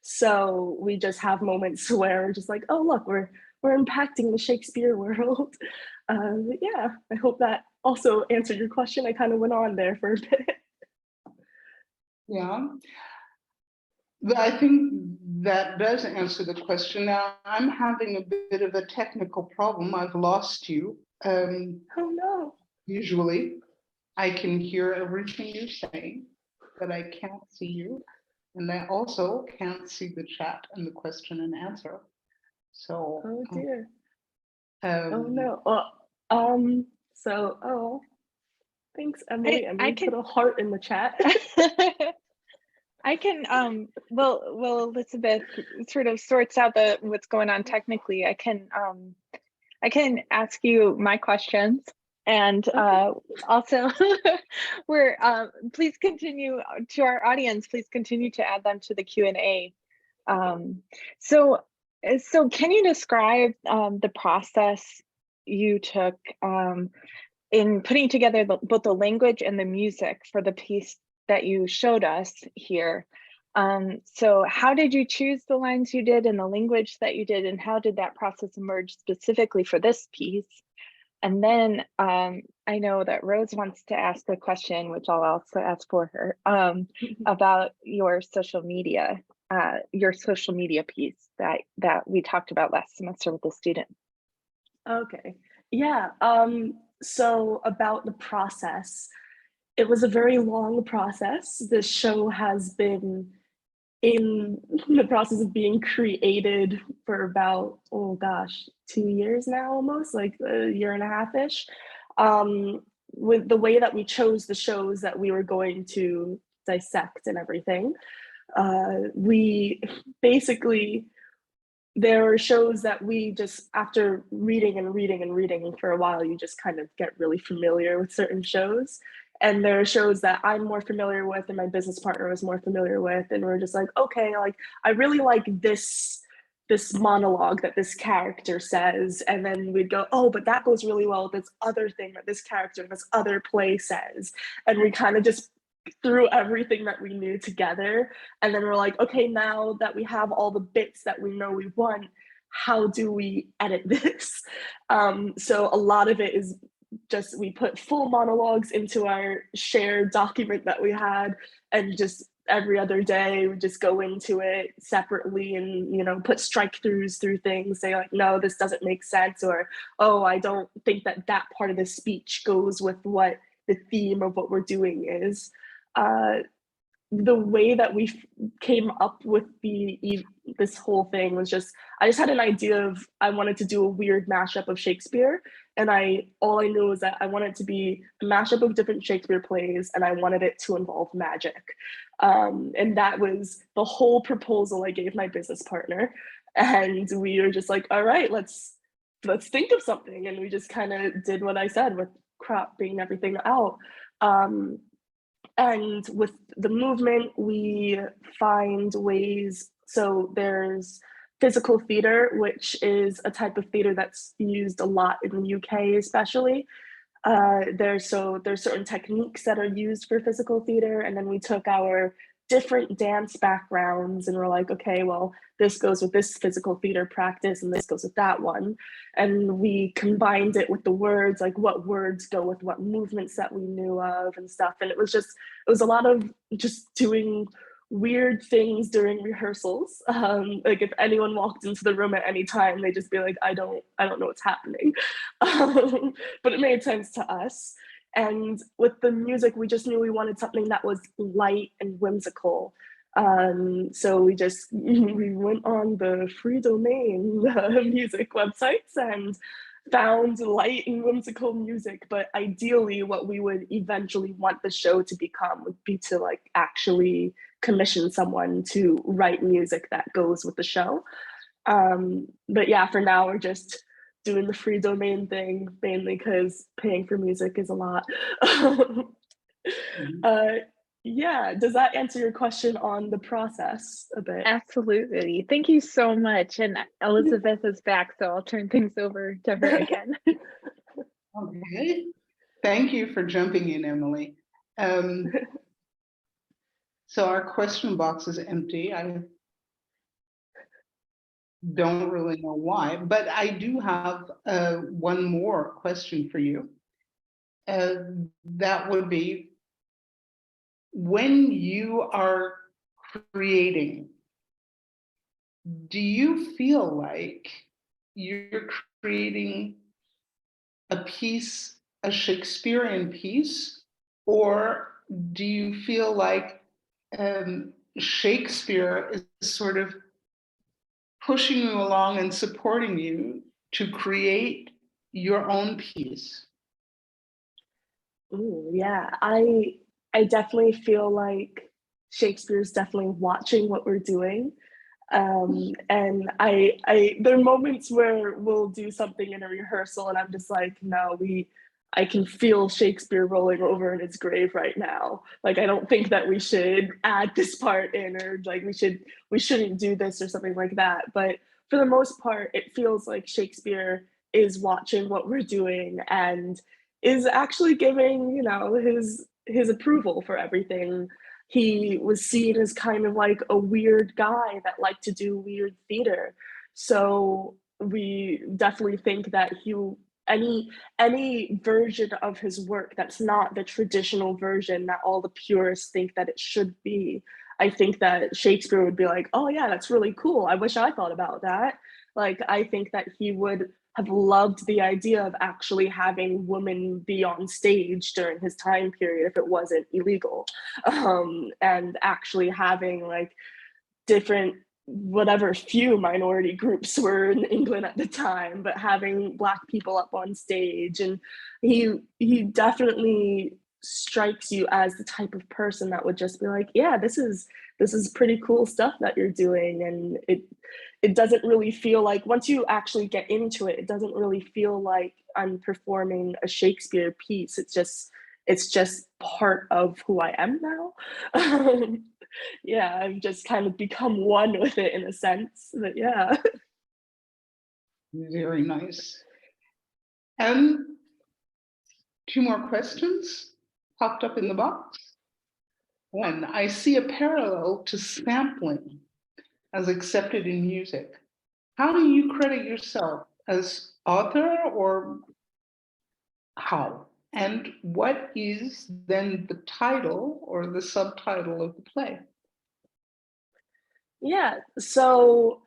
So we just have moments where we're just like, oh, look, we're impacting the Shakespeare world. Yeah, I hope that also answered your question. I kind of went on there for a bit. Yeah, but I think that does answer the question. Now I'm having a bit of a technical problem. I've lost you. Oh no. Usually I can hear everything you're saying, but I can't see you. And I also can't see the chat and the question and answer. So, oh dear. Oh no. Oh, thanks, Emily. I can put a heart in the chat. I can well Elisabeth sort of sorts out what's going on technically. I can ask you my questions, and also we're please continue to our audience, please continue to add them to the Q&A. So can you describe the process you took in putting together both the language and the music for the piece that you showed us here? So how did you choose the lines you did and the language that you did, and how did that process emerge specifically for this piece? And then I know that Rose wants to ask a question, which I'll also ask for her, about your social media piece that we talked about last semester with the students. Okay, yeah. So about the process, it was a very long process. The show has been in the process of being created for about, oh gosh, 2 years now, almost like a year and a half-ish. With the way that we chose the shows that we were going to dissect and everything, we basically, there are shows that we just, after reading and reading and reading for a while, you just kind of get really familiar with certain shows. And there are shows that I'm more familiar with and my business partner was more familiar with. And we're just like, okay, like I really like this monologue that this character says. And then we'd go, oh, but that goes really well with this other thing that this character in this other play says. And we kind of just threw everything that we knew together. And then we're like, okay, now that we have all the bits that we know we want, how do we edit this? So a lot of it is just, we put full monologues into our shared document that we had, and just every other day we just go into it separately and, you know, put strike throughs through things, say like, no, this doesn't make sense, or, oh, I don't think that that part of the speech goes with what the theme of what we're doing is. The way that we came up with this whole thing was just, I just had an idea of, I wanted to do a weird mashup of Shakespeare, and all I knew was that I wanted it to be a mashup of different Shakespeare plays, and I wanted it to involve magic. And that was the whole proposal I gave my business partner, and we were just like, all right, let's think of something, and we just kind of did what I said with cropping everything out. And with the movement, we find ways. So there's physical theater, which is a type of theater that's used a lot in the UK, especially. There's certain techniques that are used for physical theater, and then we took our different dance backgrounds and we're like, okay, well, this goes with this physical theater practice and this goes with that one. And we combined it with the words, like what words go with what movements that we knew of and stuff. And it was a lot of just doing weird things during rehearsals. Like if anyone walked into the room at any time, they'd just be like, I don't know what's happening. But it made sense to us. And with the music, we just knew we wanted something that was light and whimsical. So we went on the free domain music websites and found light and whimsical music. But ideally, what we would eventually want the show to become would be to like actually commission someone to write music that goes with the show. But yeah, for now, we're just doing the free domain thing, mainly because paying for music is a lot. Yeah, does that answer your question on the process a bit? Absolutely. Thank you so much. And Elisabeth is back, so I'll turn things over to her again. Okay. Thank you for jumping in, Emily. So our question box is empty. I don't really know why, but I do have one more question for you. That would be, when you are creating, do you feel like you're creating a piece, a Shakespearean piece, or do you feel like Shakespeare is sort of pushing you along and supporting you to create your own piece? Ooh, yeah, I definitely feel like Shakespeare's definitely watching what we're doing. And there are moments where we'll do something in a rehearsal and I'm just like, no, I can feel Shakespeare rolling over in his grave right now. Like, I don't think that we should add this part in, or like we shouldn't do this or something like that. But for the most part, it feels like Shakespeare is watching what we're doing and is actually giving, you know, his approval for everything. He was seen as kind of like a weird guy that liked to do weird theater. So we definitely think that any version of his work that's not the traditional version that all the purists think that it should be. I think that Shakespeare would be like, oh yeah, that's really cool. I wish I thought about that. Like, I think that he would have loved the idea of actually having women be on stage during his time period if it wasn't illegal. And actually having like different, whatever few minority groups were in England at the time, but having Black people up on stage. And he definitely strikes you as the type of person that would just be like, yeah, this is pretty cool stuff that you're doing. And it doesn't really feel like, once you actually get into it, it doesn't really feel like I'm performing a Shakespeare piece. It's just part of who I am now. Yeah, I've just kind of become one with it in a sense. But yeah. Very nice. And 2 more questions popped up in the box. One, I see a parallel to sampling as accepted in music. How do you credit yourself, as author, or how? And what is then the title or the subtitle of the play? Yeah, so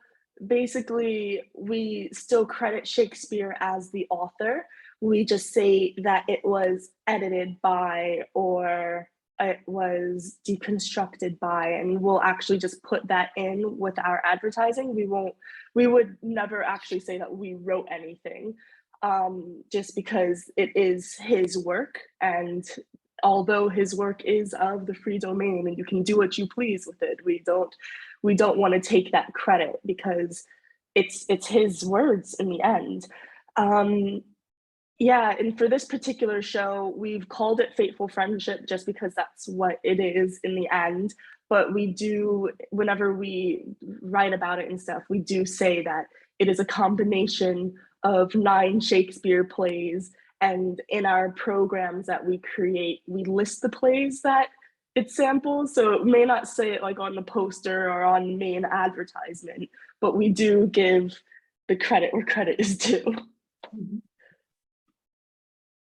basically, we still credit Shakespeare as the author. We just say that it was edited by, or it was deconstructed by, and we'll actually just put that in with our advertising. We would never actually say that we wrote anything, just because it is his work. And although his work is of the free domain and you can do what you please with it, we don't want to take that credit because it's his words in the end. Yeah, and for this particular show, we've called it Fateful Friendship just because that's what it is in the end. But we do, whenever we write about it and stuff, we do say that it is a combination of 9 Shakespeare plays. And in our programs that we create, we list the plays that it samples. So it may not say it like on the poster or on the main advertisement, but we do give the credit where credit is due. Mhm.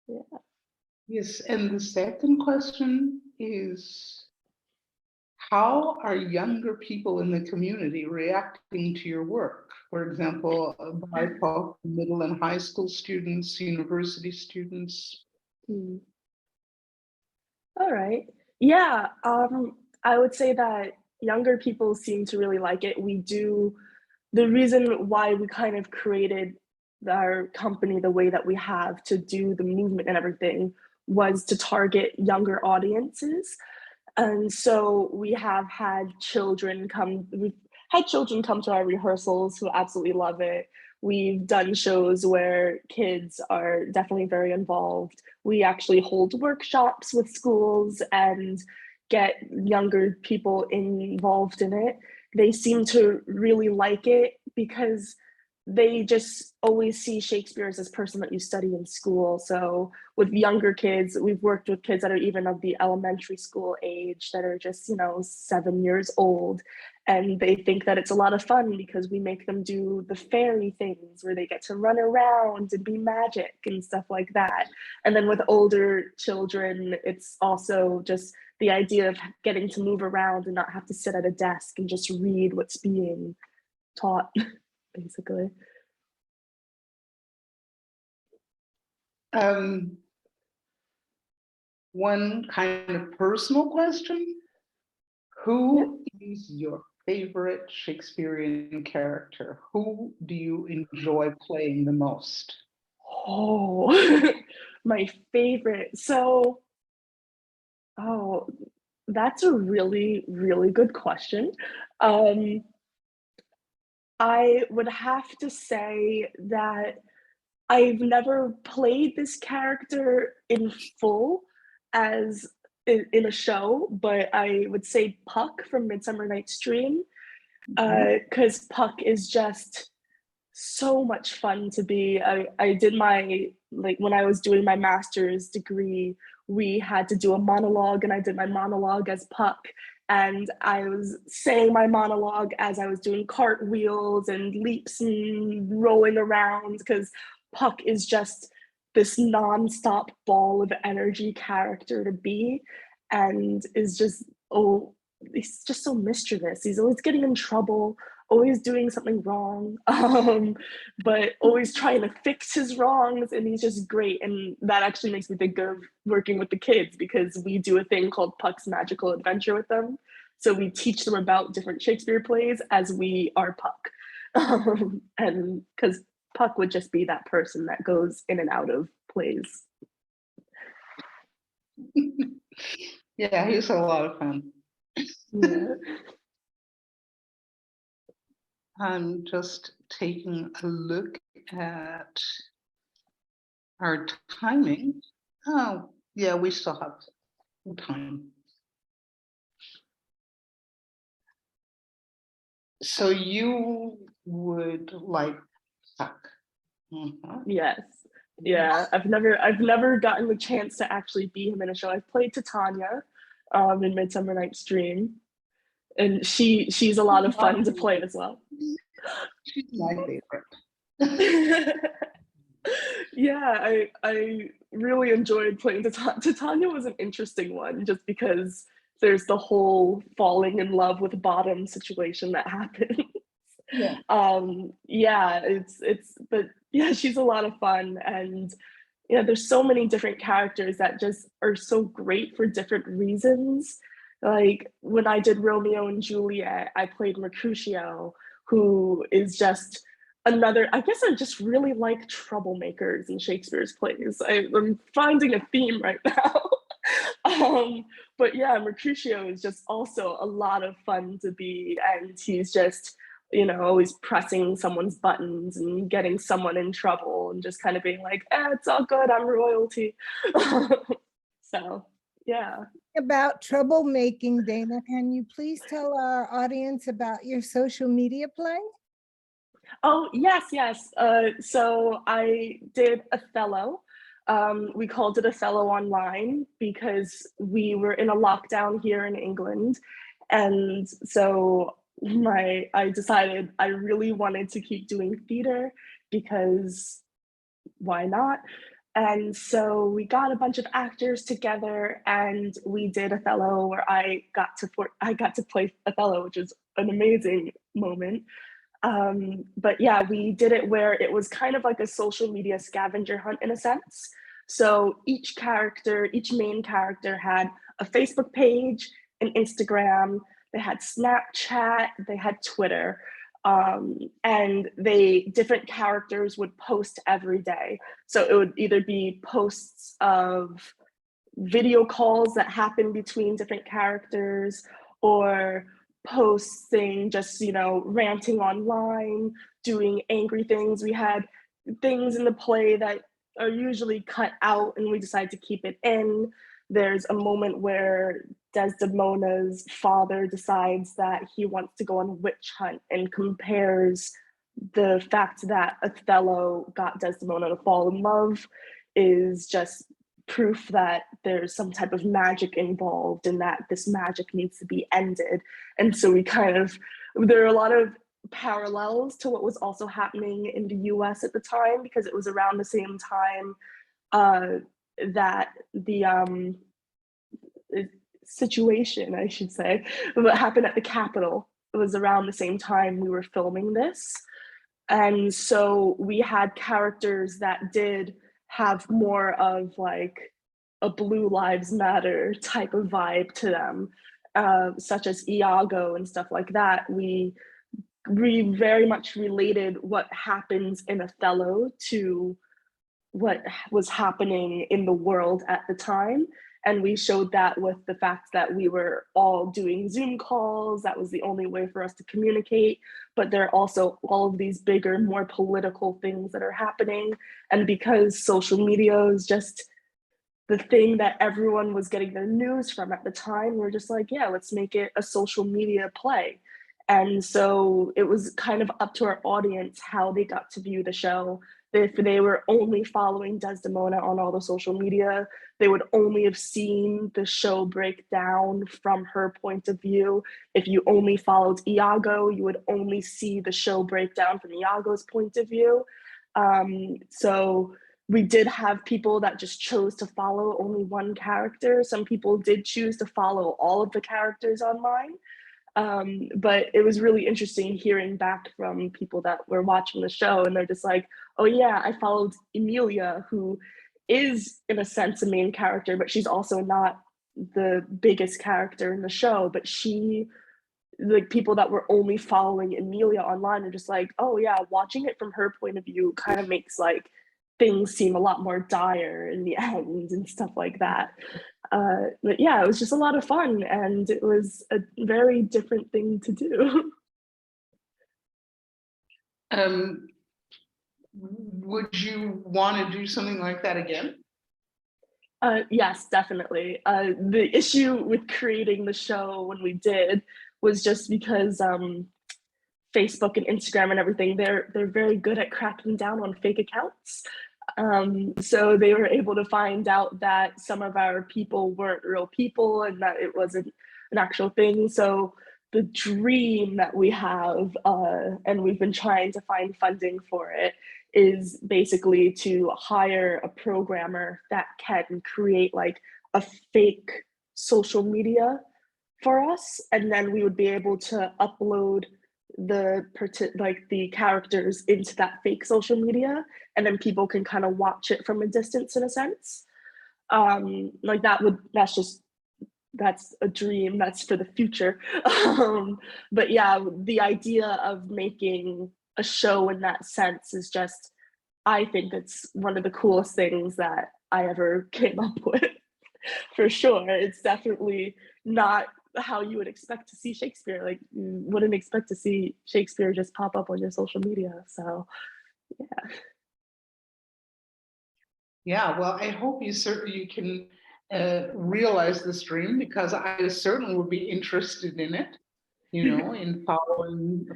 Yeah. Yes, and the second question is, how are younger people in the community reacting to your work? For example, BIPOC, middle and high school students, university students. Hmm. All right. Yeah, I would say that younger people seem to really like it. The reason why we kind of created our company the way that we have to do the movement and everything was to target younger audiences. And so we've had children come to our rehearsals who absolutely love it. We've done shows where kids are definitely very involved. We actually hold workshops with schools and get younger people involved in it. They seem to really like it because they just always see Shakespeare as this person that you study in school. So with younger kids, we've worked with kids that are even of the elementary school age that are just, 7 years old. And they think that it's a lot of fun because we make them do the fairy things where they get to run around and be magic and stuff like that. And then with older children, it's also just the idea of getting to move around and not have to sit at a desk and just read what's being taught, basically. One kind of personal question. Who is your favorite Shakespearean character? Who do you enjoy playing the most? Oh, my favorite. So, that's a really, really good question. I would have to say that I've never played this character in full as in a show, but I would say Puck from Midsummer Night's Dream, because Puck is just so much fun to be. I did when I was doing my master's degree, we had to do a monologue, and I did my monologue as Puck. And I was saying my monologue as I was doing cartwheels and leaps and rolling around because Puck is just this nonstop ball of energy character to be, and is just, oh, he's just so mischievous. He's always getting in trouble, always doing something wrong, but always trying to fix his wrongs, and he's just great. And that actually makes me think of working with the kids, because we do a thing called Puck's Magical Adventure with them. So we teach them about different Shakespeare plays as we are Puck. And because Puck would just be that person that goes in and out of plays. Yeah, he's a lot of fun. Yeah. I'm just taking a look at our timing. Oh, yeah, we still have time. So you would like Puck? Yes. Yeah, I've never gotten the chance to actually be him in a show. I've played Titania in Midsummer Night's Dream, and she's a lot of fun to play as well. She's my favorite. Yeah, I really enjoyed playing Titania. Was an interesting one just because there's the whole falling in love with Bottom situation that happens. Yeah. Yeah, but yeah, she's a lot of fun. And yeah, there's so many different characters that just are so great for different reasons. Like when I did Romeo and Juliet, I played Mercutio, who is just another, I guess I just really like troublemakers in Shakespeare's plays. I'm finding a theme right now. But yeah, Mercutio is just also a lot of fun to be, and he's just, always pressing someone's buttons and getting someone in trouble and just kind of being like, it's all good, I'm royalty. So, yeah. About troublemaking, Dana, can you please tell our audience about your social media play? Oh, yes. So I did Othello. We called it Othello Online because we were in a lockdown here in England. And so I decided I really wanted to keep doing theater because why not? And so we got a bunch of actors together and we did Othello, where I got to play Othello, which is an amazing moment. But yeah, we did it where it was kind of like a social media scavenger hunt in a sense. So each main character had a Facebook page, an Instagram, they had Snapchat, they had Twitter, and different characters would post every day. So it would either be posts of video calls that happen between different characters, or posting just, ranting online, doing angry things. We had things in the play that are usually cut out and we decided to keep it in. There's a moment where Desdemona's father decides that he wants to go on a witch hunt and compares the fact that Othello got Desdemona to fall in love is just proof that there's some type of magic involved and that this magic needs to be ended. And so there are a lot of parallels to what was also happening in the US at the time, because it was around the same time that the situation, I should say, what happened at the Capitol. It was around the same time we were filming this. And so we had characters that did have more of like a Blue Lives Matter type of vibe to them, such as Iago and stuff like that. We very much related what happens in Othello to what was happening in the world at the time. And we showed that with the fact that we were all doing Zoom calls. That was the only way for us to communicate. But there are also all of these bigger, more political things that are happening. And because social media is just the thing that everyone was getting their news from at the time, we're just like, yeah, let's make it a social media play. And so it was kind of up to our audience how they got to view the show. If they were only following Desdemona on all the social media, they would only have seen the show break down from her point of view. If you only followed Iago, you would only see the show break down from Iago's point of view. So we did have people that just chose to follow only one character. Some people did choose to follow all of the characters online. But it was really interesting hearing back from people that were watching the show, and they're just like, oh yeah, I followed Emilia, who is in a sense a main character, but she's also not the biggest character in the show. But like people that were only following Emilia online are just like, oh yeah, watching it from her point of view kind of makes like things seem a lot more dire in the end and stuff like that. But yeah, it was just a lot of fun, and it was a very different thing to do. Would you want to do something like that again? Yes, definitely. The issue with creating the show when we did was just because Facebook and Instagram and everything, they're very good at cracking down on fake accounts. So they were able to find out that some of our people weren't real people and that it wasn't an actual thing. So the dream that we have, and we've been trying to find funding for it, is basically to hire a programmer that can create like a fake social media for us, and then we would be able to upload the characters into that fake social media, and then people can kind of watch it from a distance in a sense. Like that's a dream, that's for the future. But yeah, the idea of making a show in that sense is just, I think it's one of the coolest things that I ever came up with. For sure, it's definitely not how you would expect to see Shakespeare. Like, you wouldn't expect to see Shakespeare just pop up on your social media. So yeah. Yeah, well, I hope you can realize this dream, because I certainly would be interested in it, in following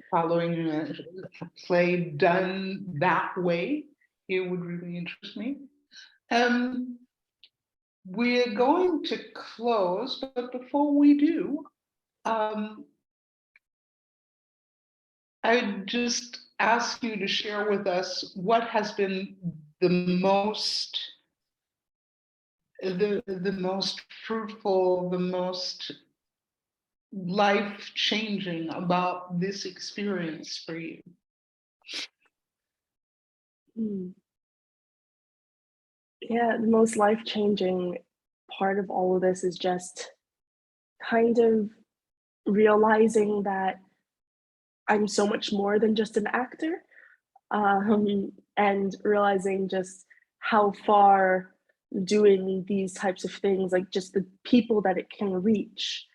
a play done that way. It would really interest me. We're going to close, but before we do, I just ask you to share with us what has been the most fruitful, the most life-changing about this experience for you. Yeah, the most life-changing part of all of this is just kind of realizing that I'm so much more than just an actor, and realizing just how far doing these types of things, like just the people that it can reach.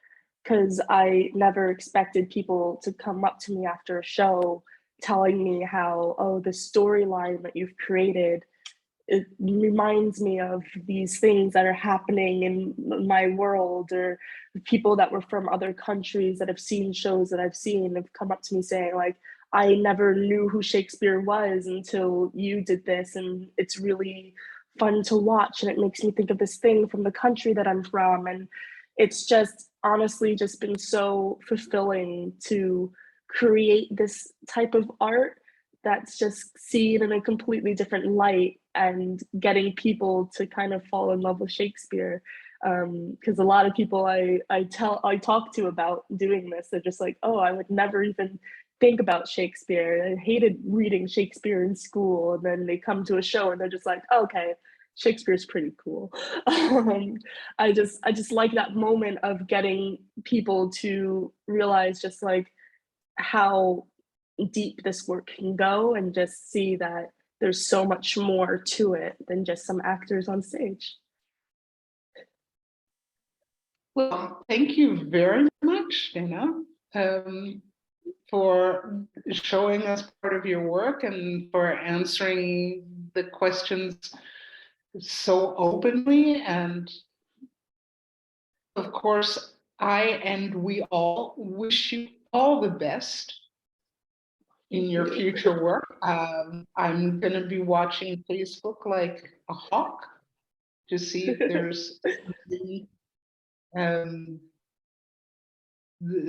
Because I never expected people to come up to me after a show telling me how, oh, the storyline that you've created, it reminds me of these things that are happening in my world, or people that were from other countries that have seen shows that I've seen have come up to me saying like, I never knew who Shakespeare was until you did this, and it's really fun to watch, and it makes me think of this thing from the country that I'm from. And it's just honestly just been so fulfilling to create this type of art that's just seen in a completely different light, and getting people to kind of fall in love with Shakespeare. Because a lot of people I talk to about doing this, they're just like, oh, I would never even think about Shakespeare. I hated reading Shakespeare in school, and then they come to a show and they're just like, oh, okay, Shakespeare's pretty cool. I just like that moment of getting people to realize just like how deep this work can go, and just see that there's so much more to it than just some actors on stage. Well, thank you very much, Dana, for showing us part of your work and for answering the questions so openly. And of course, I and we all wish you all the best in your future work. I'm going to be watching Facebook like a hawk to see if there's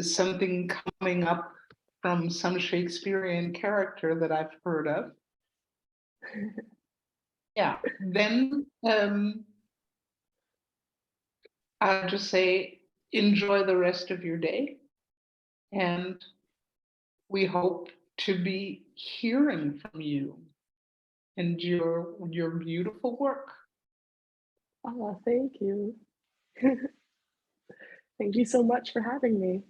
something coming up from some Shakespearean character that I've heard of. Yeah, then I'll just say enjoy the rest of your day. And we hope to be hearing from you and your beautiful work. Oh, thank you. Thank you so much for having me.